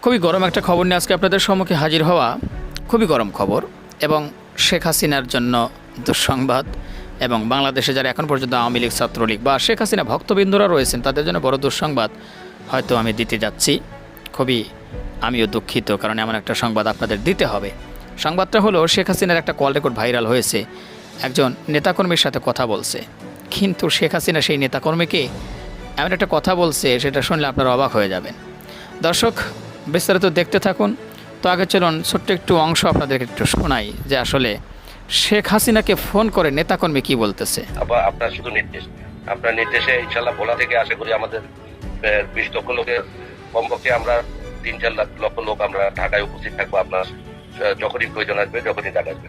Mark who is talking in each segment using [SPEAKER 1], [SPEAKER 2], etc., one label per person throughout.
[SPEAKER 1] খুবই গরম একটা খবর নিয়ে আজকে আপনাদের সম্মুখে হাজির হওয়া। খুবই গরম খবর এবং শেখ হাসিনার জন্য দুঃসংবাদ এবং বাংলাদেশে যারা এখন পর্যন্ত আওয়ামী লীগ, ছাত্রলীগ বা শেখ হাসিনা ভক্তবৃন্দরা রয়েছেন তাদের জন্য বড় দুঃসংবাদ হয়তো আমি দিতে যাচ্ছি। আমিও দুঃখিত, কারণ এমন একটা সংবাদ আপনাদের দিতে হবে। সংবাদটা হলো, শেখ হাসিনার একটা কল রেকর্ড ভাইরাল হয়েছে। একজন নেতাকর্মীর সাথে কথা বলছে, কিন্তু শেখ হাসিনা সেই নেতাকর্মীকে এমন একটা কথা বলছে, সেটা শুনলে আপনারা অবাক হয়ে যাবেন। দর্শক, বিস্তারিত দেখতে থাকুন। তো আগে চলুন ছোট্ট একটু অংশ আপনাদেরকে একটু শোনাই যে আসলে শেখ হাসিনাকে ফোন করে নেতাকর্মী কি বলতেছে।
[SPEAKER 2] আপনার শুধু আপনার নির্দেশে ইনশাল্লাহ ভোলা থেকে আশা করি আমাদের 20 লক্ষ লোকের কমপক্ষে আমরা 3-4 লক্ষ লোক আমরা ঢাকায় উপস্থিত থাকবো। আপনার যখনই প্রয়োজন আসবে, যখনই ডাক আসবে।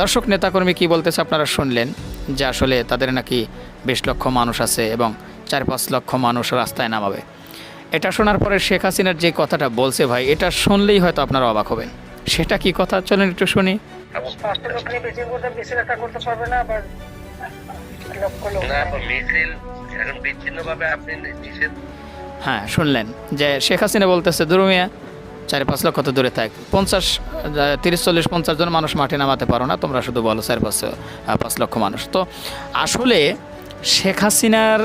[SPEAKER 1] দর্শক, নেতাকর্মী কি বলতেছে আপনারা শুনলেন যে আসলে তাদের নাকি 20 লক্ষ মানুষ আছে এবং 4-5 লক্ষ মানুষ রাস্তায় নামাবে। এটা শোনার পরে শেখ হাসিনার যে কথাটা বলছে ভাই, এটা শুনলেই হয়তো আপনারা অবাক হবেন। সেটা কি কথা, চলেন একটু শুনি। হ্যাঁ, শুনলেন যে শেখ হাসিনা বলতেছে দুরুমিয়া 4-5 লক্ষ তো দূরে থাক, 30-40-50 জন মানুষ মাঠে নামাতে পারো না, তোমরা শুধু বলো 4-5 লক্ষ মানুষ। তো আসলে শেখ হাসিনার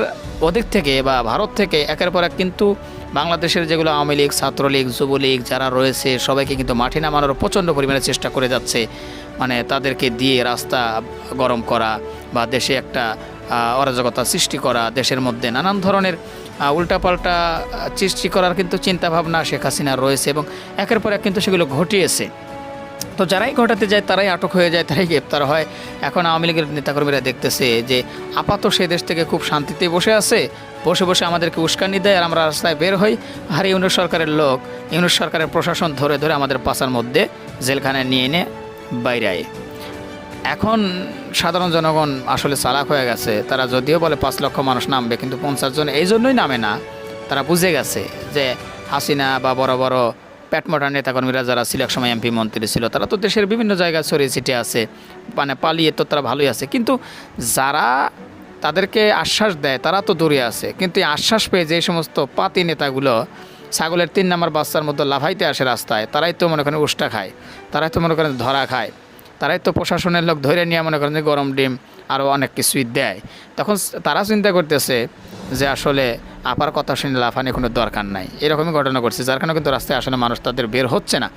[SPEAKER 1] ওদিক থেকে বা ভারত থেকে একের পর এক কিন্তু বাংলাদেশের যেগুলো আওয়ামী লীগ, ছাত্রলীগ, যুবলীগ যারা রয়েছে সবাইকে কিন্তু মাঠে নামানোর প্রচণ্ড পরিমাণে চেষ্টা করে যাচ্ছে। মানে তাদেরকে দিয়ে রাস্তা গরম করা বা দেশে একটা অরাজকতা সৃষ্টি করা, দেশের মধ্যে নানান ধরনের উল্টাপাল্টা সৃষ্টি করার কিন্তু চিন্তাভাবনা শেখ হাসিনার রয়েছে এবং একের পর এক কিন্তু সেগুলো ঘটিয়েছে। তো যারাই ঘটাতে যায় তারাই আটক হয়ে যায়, তারাই গ্রেপ্তার হয়। এখন আওয়ামী লীগের নেতাকর্মীরা দেখতেছে যে আপাতত সে দেশ থেকে খুব শান্তিতে বসে আছে, বসে বসে আমাদেরকে উস্কানি দেয় আর আমরা রাস্তায় বের হই। আর ইউনূস সরকারের লোক, ইউনূস সরকারের প্রশাসন ধরে ধরে আমাদের পাশার মধ্যে জেলখানায় নিয়ে এনে বাইরে আয়। এখন সাধারণ জনগণ আসলে চালাক হয়ে গেছে। তারা যদিও বলে 5 লক্ষ মানুষ নামবে, কিন্তু 50 জন এই জন্যই নামে না। তারা বুঝে গেছে যে হাসিনা বা বড় বড় পেটমোটা নেতাকর্মীরা যারা ছিল একসময় এমপি মন্ত্রী ছিল, তারা তো দেশের বিভিন্ন জায়গায় ছড়িয়ে ছিটিয়ে আছে, মানে পালিয়ে তো তারা ভালোই আছে। কিন্তু যারা তাদেরকে আশ্বাস দেয় তারা তো দূরে আছে, কিন্তু এই আশ্বাস পেয়ে যে সমস্ত পাতি নেতাগুলো ছাগলের 3 নম্বর বাচ্চার মধ্যে লাফাইতে আসে রাস্তায়, তারাই তো মনে করেন উষ্টা খায়, তারাই তো মনে করেন ধরা খায়, তারাই তো প্রশাসনের লোক ধরে নিয়ে মনে করেন যে গরম ডিম আরও অনেক কিছুই দেয়। তখন তারা চিন্তা করতেছে যে আসলে আপার কথা শুনে লাফানি কোনো দরকার নাই। এরকমই ঘটনা ঘটছে, যার কারণে কিন্তু রাস্তায় আসলে মানুষ তাদের বের হচ্ছে না।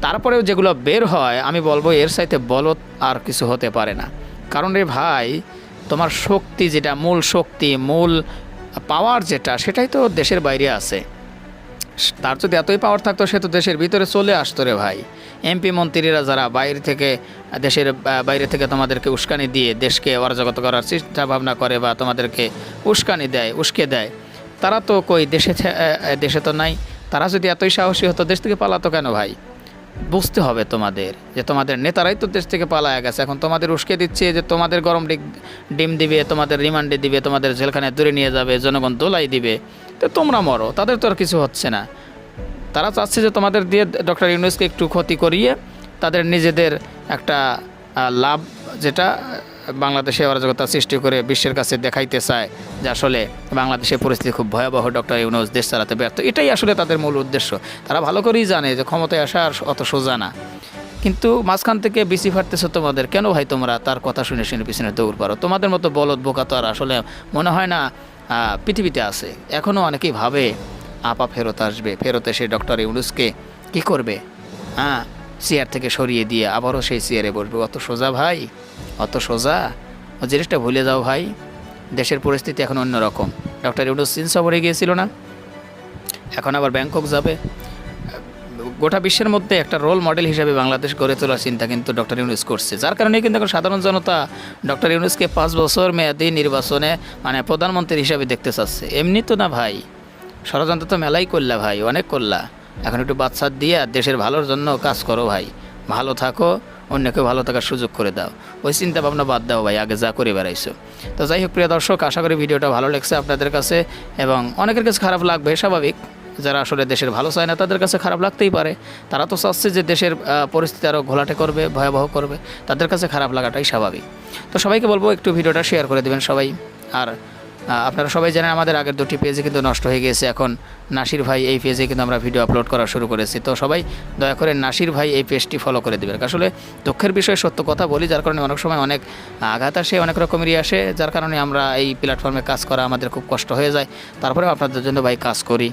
[SPEAKER 1] তারপরেও যেগুলো বের হয়, আমি বলবো এর চাইতে বলত আর কিছু হতে পারে না। কারণ রে ভাই, তোমার শক্তি যেটা, মূল শক্তি, মূল পাওয়ার যেটা, সেটাই তো দেশের বাইরে আছে। তার যদি এতই পাওয়ার থাকতো সে তো দেশের ভিতরে চলে আসতো রে ভাই। এমপি মন্ত্রীরা যারা বাইরে থেকে, দেশের বাইরে থেকে তোমাদেরকে উস্কানি দিয়ে দেশকে অরাজকতা করার চিন্তা ভাবনা করে বা তোমাদেরকে উস্কানি দেয়, উস্কে দেয়, তারা তো কই দেশে তো নাই। তারা যদি এতই সাহসী হতো দেশ থেকে পালাতো কেন ভাই? বুঝতে হবে তোমাদের যে তোমাদের নেতারাই তো দেশ থেকে পালায় গেছে। এখন তোমাদের উস্কে দিচ্ছে যে তোমাদের গরম ডিম দিবে, তোমাদের রিমান্ডে দিবে, তোমাদের জেলখানায় দূরে নিয়ে যাবে, জনগণ দোলাই দিবে, তো তোমরা মরো, তাদের তো আর কিছু হচ্ছে না। তারা চাচ্ছে যে তোমাদের দিয়ে ডক্টর ইউনূসকে একটু ক্ষতি করিয়ে তাদের নিজেদের একটা লাভ, যেটা বাংলাদেশে অরাজকতা সৃষ্টি করে বিশ্বের কাছে দেখাইতে চায় যে আসলে বাংলাদেশের পরিস্থিতি খুব ভয়াবহ, ডক্টর ইউনূস দেশ চালাতে ব্যর্থ। এটাই আসলে তাদের মূল উদ্দেশ্য। তারা ভালো করেই জানে যে ক্ষমতায় আসা আর অত সোজা না, কিন্তু মাঝখান থেকে বিসি ফাটতেছে তোমাদের। কেন ভাই তোমরা তার কথা শুনে শুনে পিছনে দৌড় পারো? তোমাদের মতো বলদ বোকা তো আর আসলে মনে হয় না পৃথিবীতে আছে। এখনও অনেকেই ভাবে আপা ফেরত আসবে, ফেরত এসে ডক্টর ইউনূসকে কী করবে, চেয়ার থেকে সরিয়ে দিয়ে আবারও সেই চেয়ারে বসবে। অত সোজা ভাই, অত সোজা? ও জিনিসটা ভুলে যাও ভাই। দেশের পরিস্থিতি এখন অন্যরকম। ডক্টর ইউনূস চীন সফরে গিয়েছিল না, এখন আবার ব্যাংকক যাবে। গোটা বিশ্বের মধ্যে একটা রোল মডেল হিসেবে বাংলাদেশ গড়ে তোলার চিন্তা কিন্তু ডক্টর ইউনূস করছে। যার কারণে কিন্তু এখন সাধারণ জনতা ডক্টর ইউনূসকে 5 বছর মেয়াদী নির্বাচনে মানে প্রধানমন্ত্রী হিসাবে দেখতে চাচ্ছে। এমনি তো না ভাই, ষড়যন্ত্র তো মেলাই করলা ভাই, অনেক করলা। এখন একটু বাচ্চা দিয়ে দেশের ভালোর জন্য কাজ করো ভাই, ভালো থাকো, অন্যকে ভালো থাকার সুযোগ করে দাও। ওই চিন্তা ভাবনা বাদ দাও ভাই, আগে যা করে বেড়াইছো। তো যাই হোক প্রিয় দর্শক, আশা করি ভিডিওটা ভালো লাগছে আপনাদের কাছে এবং অনেকের কাছে খারাপ লাগবে, স্বাভাবিক। যারা আসলে দেশের ভালো চায় না তাদের কাছে খারাপ লাগতেই পারে। তারা তো চাচ্ছে যে দেশের পরিস্থিতি আরও ঘোলাটে করবে, ভয়াবহ করবে, তাদের কাছে খারাপ লাগাটাই স্বাভাবিক। তো সবাইকে বলবো একটু ভিডিওটা শেয়ার করে দেবেন সবাই। আর আপনারা সবাই জানেন আমাদের আগের দুটি পেজে কিন্তু নষ্ট হয়ে গিয়েছে, এখন নাসির ভাই এই পেজে কিন্তু আমরা ভিডিও আপলোড করা শুরু করেছি। তো সবাই দয়া করে নাসির ভাই এই পেজটি ফলো করে দেবেন। আসলে দুঃখের বিষয়ে সত্য কথা বলি, যার কারণে অনেক সময় অনেক আঘাত আসে, অনেক রকমেরই আসে, যার কারণে আমরা এই প্ল্যাটফর্মে কাজ করা আমাদের খুব কষ্ট হয়ে যায়। তারপরেও আপনাদের জন্য ভাই কাজ করি।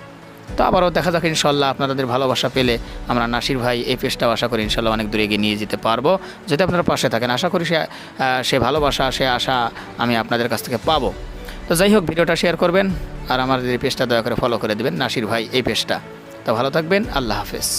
[SPEAKER 1] তো আবারও দেখা যাক ইনশাল্লাহ আপনাদের ভালোবাসা পেলে আমরা নাসির ভাই এই পেজটাও আশা করি ইনশাল্লাহ অনেক দূরে এগিয়ে নিয়ে যেতে পারবো, যদি আপনারা পাশে থাকেন। আশা করি সে ভালোবাসা, সে আশা আমি আপনাদের কাছ থেকে পাবো। তো যাই হোক, ভিডিওটা শেয়ার করবেন আর আমাদের এই পেজটা দয়া করে ফলো করে দেবেন, নাসির ভাই এই পেজটা। তো ভালো থাকবেন, আল্লাহ হাফেজ।